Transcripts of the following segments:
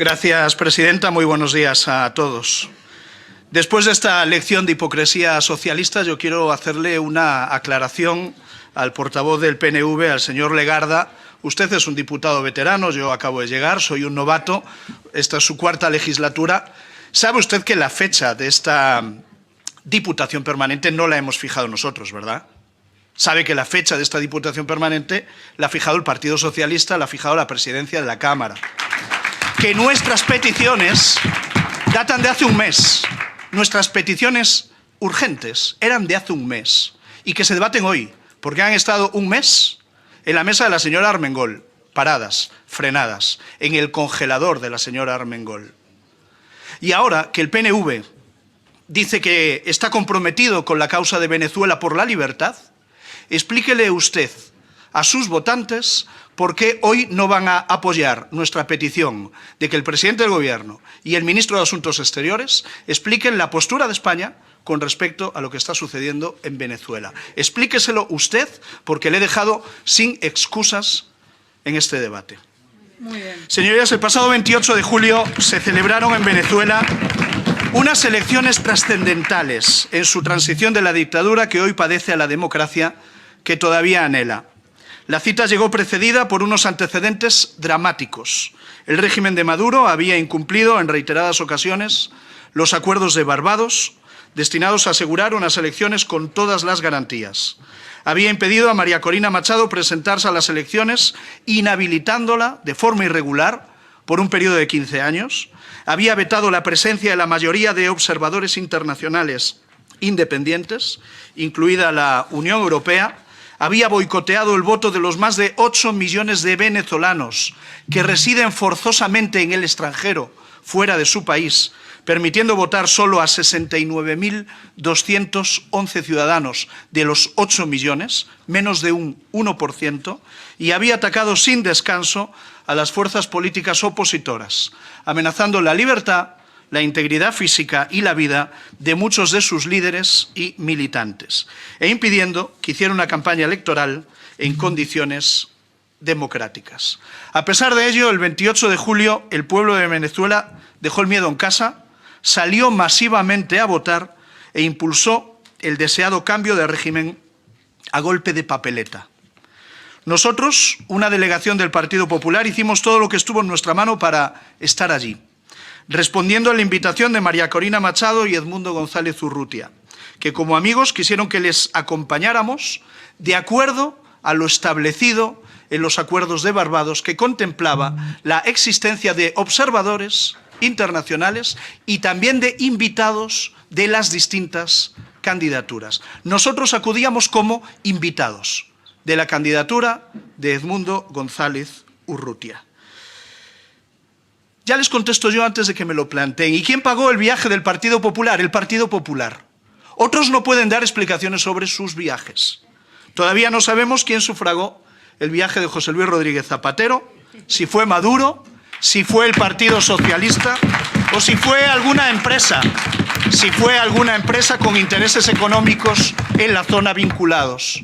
Gracias, presidenta. Muy buenos días a todos. Después de esta lección de hipocresía socialista, yo quiero hacerle una aclaración al portavoz del PNV, al señor Legarda. Usted es un diputado veterano, yo acabo de llegar, soy un novato, esta es su cuarta legislatura. ¿Sabe usted que la fecha de esta Diputación Permanente no la hemos fijado nosotros, verdad? Sabe que la fecha de esta Diputación Permanente la ha fijado el Partido Socialista, la ha fijado la Presidencia de la Cámara. Que nuestras peticiones datan de hace un mes. Nuestras peticiones urgentes eran de hace un mes y que se debaten hoy, porque han estado un mes en la mesa de la señora Armengol, paradas, frenadas, en el congelador de la señora Armengol. Y ahora que el PNV dice que está comprometido con la causa de Venezuela por la libertad, explíquele usted a sus votantes por qué hoy no van a apoyar nuestra petición de que el presidente del Gobierno y el ministro de Asuntos Exteriores expliquen la postura de España con respecto a lo que está sucediendo en Venezuela. Explíqueselo usted, porque le he dejado sin excusas en este debate. Muy bien. Señorías, el pasado 28 de julio se celebraron en Venezuela unas elecciones trascendentales en su transición de la dictadura que hoy padece a la democracia que todavía anhela. La cita llegó precedida por unos antecedentes dramáticos. El régimen de Maduro había incumplido en reiteradas ocasiones los acuerdos de Barbados, destinados a asegurar unas elecciones con todas las garantías. Había impedido a María Corina Machado presentarse a las elecciones, inhabilitándola de forma irregular por un periodo de 15 años. Había vetado la presencia de la mayoría de observadores internacionales independientes, incluida la Unión Europea. Había boicoteado el voto de los más de 8 millones de venezolanos que residen forzosamente en el extranjero, fuera de su país, permitiendo votar solo a 69.211 ciudadanos de los 8 millones, menos de un 1%, y había atacado sin descanso a las fuerzas políticas opositoras, amenazando la libertad, la integridad física y la vida de muchos de sus líderes y militantes, e impidiendo que hiciera una campaña electoral en condiciones democráticas. A pesar de ello, el 28 de julio, el pueblo de Venezuela dejó el miedo en casa, salió masivamente a votar e impulsó el deseado cambio de régimen a golpe de papeleta. Nosotros, una delegación del Partido Popular, hicimos todo lo que estuvo en nuestra mano para estar allí, respondiendo a la invitación de María Corina Machado y Edmundo González Urrutia, que como amigos quisieron que les acompañáramos de acuerdo a lo establecido en los acuerdos de Barbados, que contemplaba la existencia de observadores internacionales y también de invitados de las distintas candidaturas. Nosotros acudíamos como invitados de la candidatura de Edmundo González Urrutia. Ya les contesto yo antes de que me lo planteen. ¿Y quién pagó el viaje del Partido Popular? El Partido Popular. Otros no pueden dar explicaciones sobre sus viajes. Todavía no sabemos quién sufragó el viaje de José Luis Rodríguez Zapatero, si fue Maduro, si fue el Partido Socialista o si fue alguna empresa con intereses económicos en la zona vinculados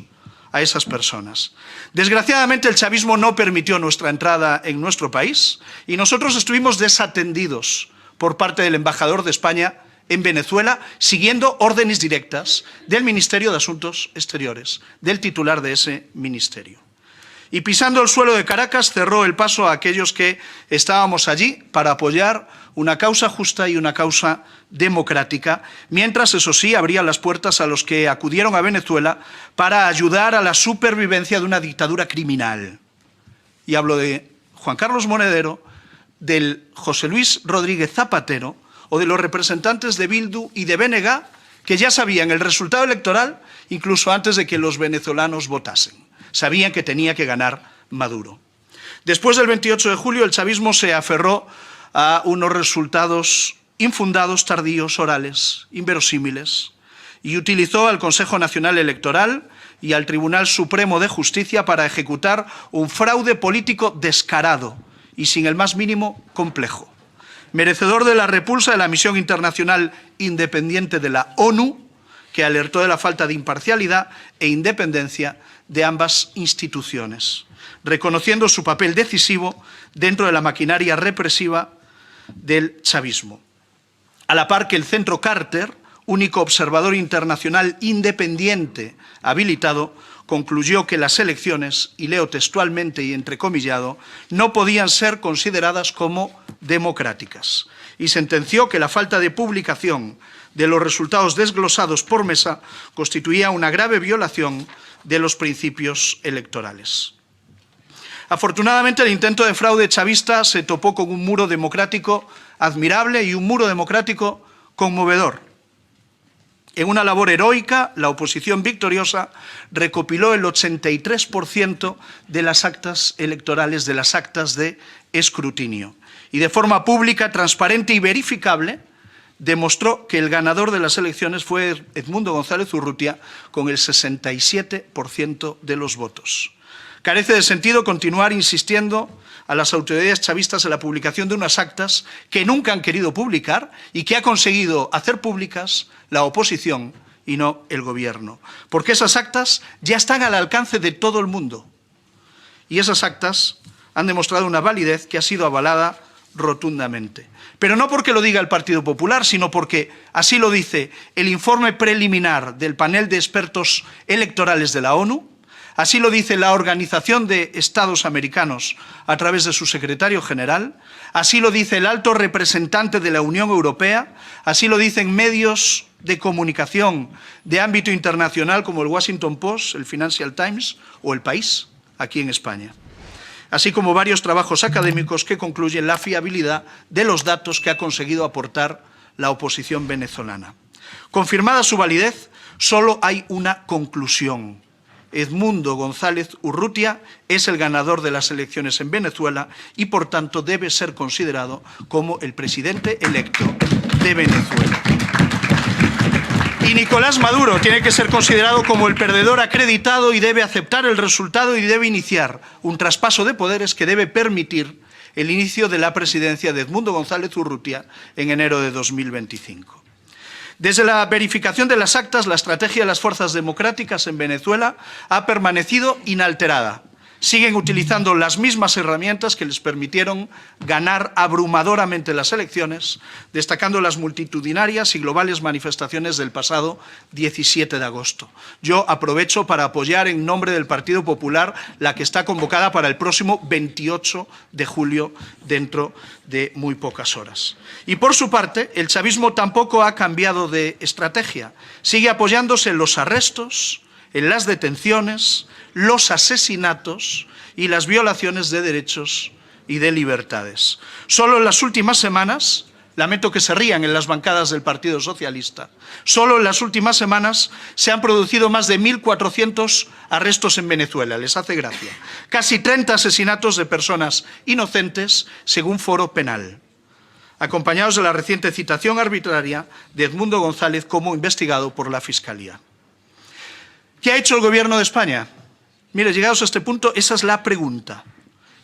a esas personas. Desgraciadamente, el chavismo no permitió nuestra entrada en nuestro país y nosotros estuvimos desatendidos por parte del embajador de España en Venezuela, siguiendo órdenes directas del Ministerio de Asuntos Exteriores, del titular de ese ministerio. Y pisando el suelo de Caracas, cerró el paso a aquellos que estábamos allí para apoyar una causa justa y una causa democrática, mientras, eso sí, abría las puertas a los que acudieron a Venezuela para ayudar a la supervivencia de una dictadura criminal. Y hablo de Juan Carlos Monedero, del José Luis Rodríguez Zapatero o de los representantes de Bildu y de BNG, que ya sabían el resultado electoral incluso antes de que los venezolanos votasen. Sabían que tenía que ganar Maduro. Después del 28 de julio, el chavismo se aferró a unos resultados infundados, tardíos, orales, inverosímiles, y utilizó al Consejo Nacional Electoral y al Tribunal Supremo de Justicia para ejecutar un fraude político descarado y sin el más mínimo complejo, merecedor de la repulsa de la misión internacional independiente de la ONU, que alertó de la falta de imparcialidad e independencia de ambas instituciones, reconociendo su papel decisivo dentro de la maquinaria represiva del chavismo. A la par que el Centro Carter, único observador internacional independiente habilitado, concluyó que las elecciones, y leo textualmente y entrecomillado, no podían ser consideradas como democráticas y sentenció que la falta de publicación de los resultados desglosados por mesa constituía una grave violación de los principios electorales. Afortunadamente, el intento de fraude chavista se topó con un muro democrático admirable y un muro democrático conmovedor. En una labor heroica, la oposición victoriosa recopiló el 83% de las actas electorales, de las actas de escrutinio. Y de forma pública, transparente y verificable, demostró que el ganador de las elecciones fue Edmundo González Urrutia, con el 67% de los votos. Carece de sentido continuar insistiendo a las autoridades chavistas en la publicación de unas actas que nunca han querido publicar y que ha conseguido hacer públicas la oposición y no el gobierno. Porque esas actas ya están al alcance de todo el mundo. Y esas actas han demostrado una validez que ha sido avalada rotundamente. Pero no porque lo diga el Partido Popular, sino porque así lo dice el informe preliminar del panel de expertos electorales de la ONU, así lo dice la Organización de Estados Americanos a través de su secretario general, así lo dice el alto representante de la Unión Europea, así lo dicen medios de comunicación de ámbito internacional como el Washington Post, el Financial Times o El País, aquí en España. Así como varios trabajos académicos que concluyen la fiabilidad de los datos que ha conseguido aportar la oposición venezolana. Confirmada su validez, solo hay una conclusión. Edmundo González Urrutia es el ganador de las elecciones en Venezuela y, por tanto, debe ser considerado como el presidente electo de Venezuela. Y Nicolás Maduro tiene que ser considerado como el perdedor acreditado y debe aceptar el resultado y debe iniciar un traspaso de poderes que debe permitir el inicio de la presidencia de Edmundo González Urrutia en enero de 2025. Desde la verificación de las actas, la estrategia de las fuerzas democráticas en Venezuela ha permanecido inalterada. Siguen utilizando las mismas herramientas que les permitieron ganar abrumadoramente las elecciones, destacando las multitudinarias y globales manifestaciones del pasado 17 de agosto. Yo aprovecho para apoyar en nombre del Partido Popular la que está convocada para el próximo 28 de julio, dentro de muy pocas horas. Y por su parte, el chavismo tampoco ha cambiado de estrategia. Sigue apoyándose en los arrestos, en las detenciones, los asesinatos y las violaciones de derechos y de libertades. Solo en las últimas semanas, lamento que se rían en las bancadas del Partido Socialista, solo en las últimas semanas se han producido más de 1.400 arrestos en Venezuela, les hace gracia. Casi 30 asesinatos de personas inocentes, según Foro Penal, acompañados de la reciente citación arbitraria de Edmundo González como investigado por la Fiscalía. ¿Qué ha hecho el Gobierno de España? Mire, llegados a este punto, esa es la pregunta.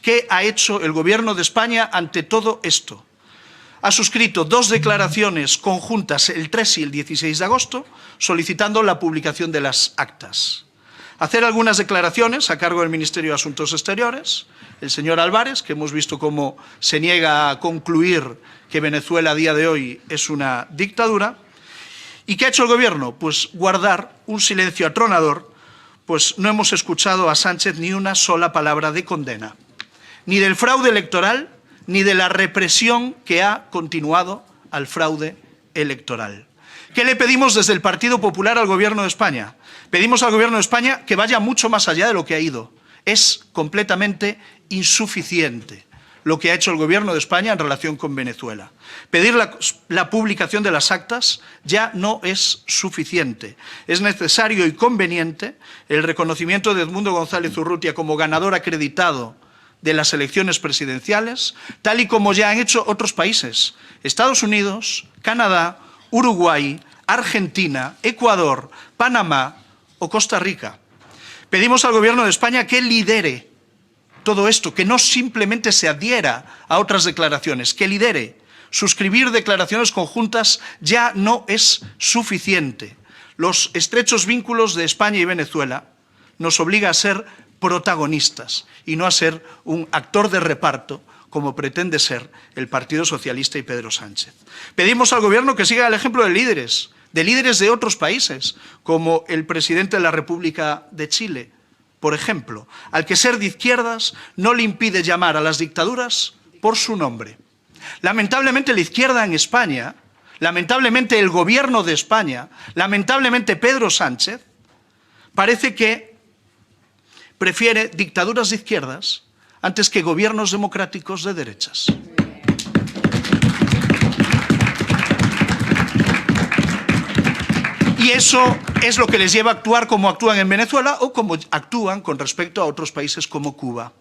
¿Qué ha hecho el Gobierno de España ante todo esto? Ha suscrito 2 declaraciones conjuntas el 3 y el 16 de agosto, solicitando la publicación de las actas. Hacer algunas declaraciones a cargo del Ministerio de Asuntos Exteriores, el señor Álvarez, que hemos visto cómo se niega a concluir que Venezuela a día de hoy es una dictadura. ¿Y qué ha hecho el Gobierno? Pues guardar un silencio atronador, pues no hemos escuchado a Sánchez ni una sola palabra de condena, ni del fraude electoral, ni de la represión que ha continuado al fraude electoral. ¿Qué le pedimos desde el Partido Popular al Gobierno de España? Pedimos al Gobierno de España que vaya mucho más allá de lo que ha ido. Es completamente insuficiente lo que ha hecho el Gobierno de España en relación con Venezuela. Pedir la publicación de las actas ya no es suficiente. Es necesario y conveniente el reconocimiento de Edmundo González Urrutia como ganador acreditado de las elecciones presidenciales, tal y como ya han hecho otros países: Estados Unidos, Canadá, Uruguay, Argentina, Ecuador, Panamá o Costa Rica. Pedimos al Gobierno de España que lidere todo esto, que no simplemente se adhiera a otras declaraciones, que lidere. Suscribir declaraciones conjuntas ya no es suficiente. Los estrechos vínculos de España y Venezuela nos obligan a ser protagonistas y no a ser un actor de reparto, como pretende ser el Partido Socialista y Pedro Sánchez. Pedimos al Gobierno que siga el ejemplo de líderes de otros países, como el presidente de la República de Chile, por ejemplo, al que ser de izquierdas no le impide llamar a las dictaduras por su nombre. Lamentablemente la izquierda en España, lamentablemente el Gobierno de España, lamentablemente Pedro Sánchez, parece que prefiere dictaduras de izquierdas antes que gobiernos democráticos de derechas. Y eso es lo que les lleva a actuar como actúan en Venezuela o como actúan con respecto a otros países como Cuba.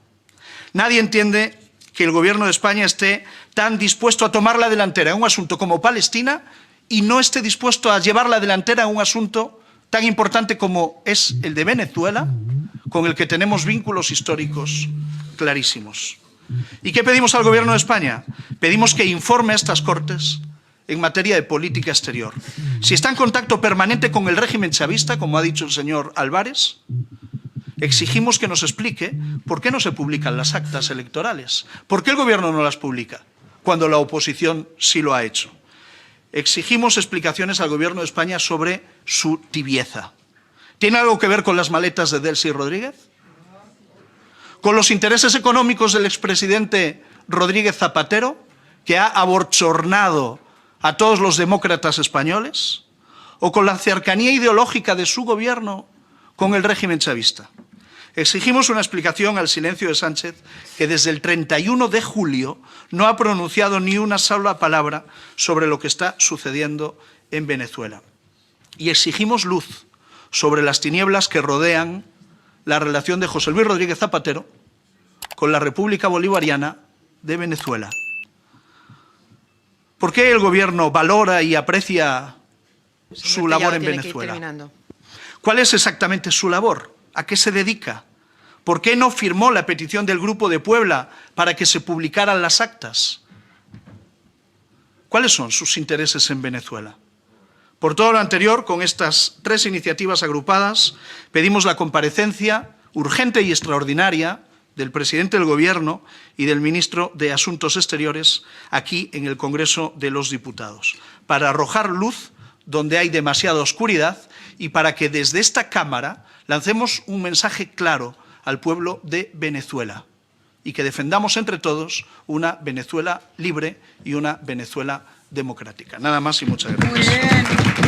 Nadie entiende que el Gobierno de España esté tan dispuesto a tomar la delantera en un asunto como Palestina y no esté dispuesto a llevar la delantera en un asunto tan importante como es el de Venezuela, con el que tenemos vínculos históricos clarísimos. ¿Y qué pedimos al Gobierno de España? Pedimos que informe a estas Cortes en materia de política exterior. Si está en contacto permanente con el régimen chavista, como ha dicho el señor Álvarez, exigimos que nos explique por qué no se publican las actas electorales. ¿Por qué el Gobierno no las publica cuando la oposición sí lo ha hecho? Exigimos explicaciones al Gobierno de España sobre su tibieza. ¿Tiene algo que ver con las maletas de Delcy Rodríguez? ¿Con los intereses económicos del expresidente Rodríguez Zapatero, que ha abochornado a todos los demócratas españoles? ¿O con la cercanía ideológica de su gobierno con el régimen chavista? Exigimos una explicación al silencio de Sánchez, que desde el 31 de julio no ha pronunciado ni una sola palabra sobre lo que está sucediendo en Venezuela. Y exigimos luz sobre las tinieblas que rodean la relación de José Luis Rodríguez Zapatero con la República Bolivariana de Venezuela. ¿Por qué el Gobierno valora y aprecia su labor en Venezuela? ¿Cuál es exactamente su labor? ¿A qué se dedica? ¿Por qué no firmó la petición del Grupo de Puebla para que se publicaran las actas? ¿Cuáles son sus intereses en Venezuela? Por todo lo anterior, con estas tres iniciativas agrupadas, pedimos la comparecencia urgente y extraordinaria del presidente del Gobierno y del ministro de Asuntos Exteriores aquí en el Congreso de los Diputados, para arrojar luz donde hay demasiada oscuridad y para que desde esta Cámara lancemos un mensaje claro al pueblo de Venezuela y que defendamos entre todos una Venezuela libre y una Venezuela democrática. Nada más y muchas gracias. Muy bien.